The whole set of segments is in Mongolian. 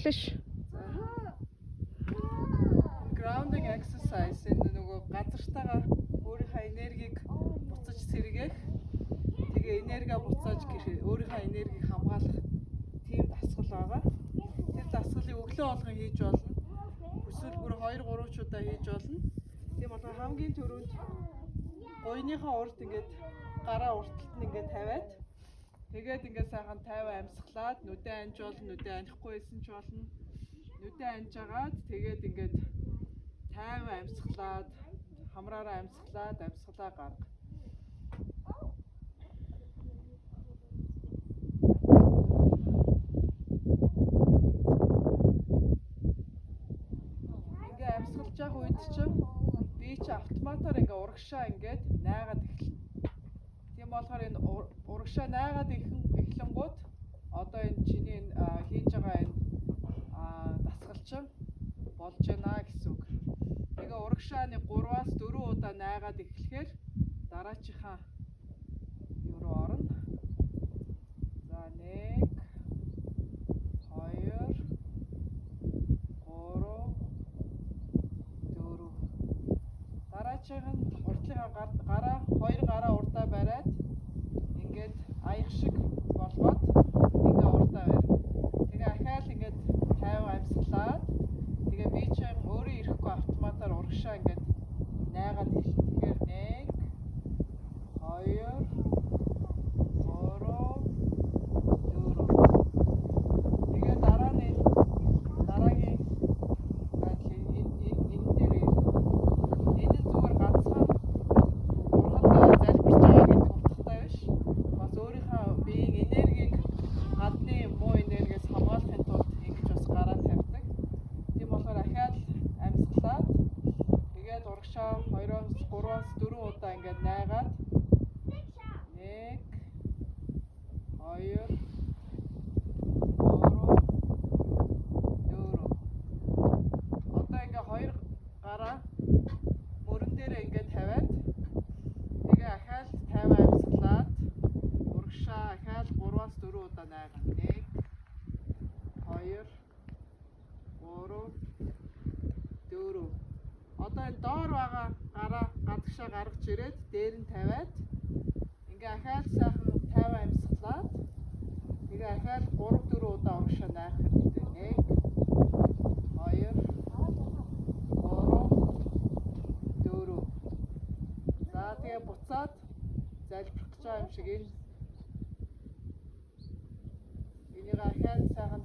ажиллана ш. Grounding exercise энэ нөгөө газартайгаа өөрийнхөө энергийг буцаж сэргээх. Тэгээ энерги буцааж өөрийнхөө энергийг хамгаалах тийм дасгал байгаа. Тэр дасгалыг өглөө болгон хийж болно. Эсвэл бүр 2-3 ч удаа хийж болно. Тийм болохоор хамгийн түрүүнд гойныхаа урд ингээд гараа уртталт нь ингээд тавиад тэгээд ингээд сайхан 50 амьсгалаад нүдэ анж болно, нүдэ анихгүй байсан ч болно. Нүдэ анжаагаад тэгээд ингээд 50 амьсгалаад хамраараа амьсгалаад амьсгалаа гарга. Ингээ амьсгалж явах үед чинь би чи автоматар ингээ урагшаа ингээд найгаад эхэлнэ. Тийм болохоор энэ урагшаа найгаад эхлэнгууд одоо энэ чиний хийж байгаа энэ дасгал чинь болж байна гэсэн үг. Тэгээ урагшааны 3-аас 4 удаа найгаад эхлэхээр дараачихаа юу руу орно. За 1 2 3 4 дараачихаа уртлынхаа гараа 2 гараа урдаа бариад ингээд аяг шиг болгоод ингээ урдаа барь. Тэгээ ахаал ингээд 50 амьсгалаад тэгээ би ч өөрөө ирэхгүй автоматар урагшаа ингээд найгаад эхэлнэ. Тэгэхээр 1 2 тэгээ дараагийн энэ зүгээр ганцхан урхад залбирч байгаа гэдэг утгатай биш. Бас өөрийнхөө биеийн энергийг гадны муу энергиэс хамгаалахын тулд ингэж бас гараа тавьдаг. Тийм болохоор ахаад амьсгалаад тэгээд урагшаа 2-оос 3-аас 4 удаа ингээд найгаад 1 2 3 4 одоо ингээ 2 гараа мөрөн дээрээ ингээ тавиад тэгээ ахаал 50 амьсгалаад урагшаа ахаал 3-аас 4 удаа найгаа 1 2 3 4 одоо энэ доор байгаа гараа гадагшаа гаргаж ирээд дээр нь тавиад ингээ ахаал сайхан 50 амьсгалаад тэгээ ахаал 3-4 удаа урагшаа найх хэрэгтэй 1 2 3 4 за тэгээ буцаад залбирх гэж байгаа юм шиг энийг ахаал сайхан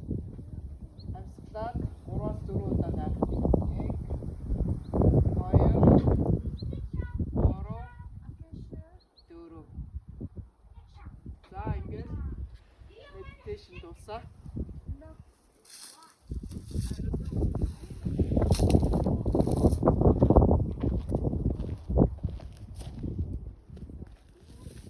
амьсгалаад 3-аас 4 удаа найх 1 2 3 4 за ингээд meditation дуусаа.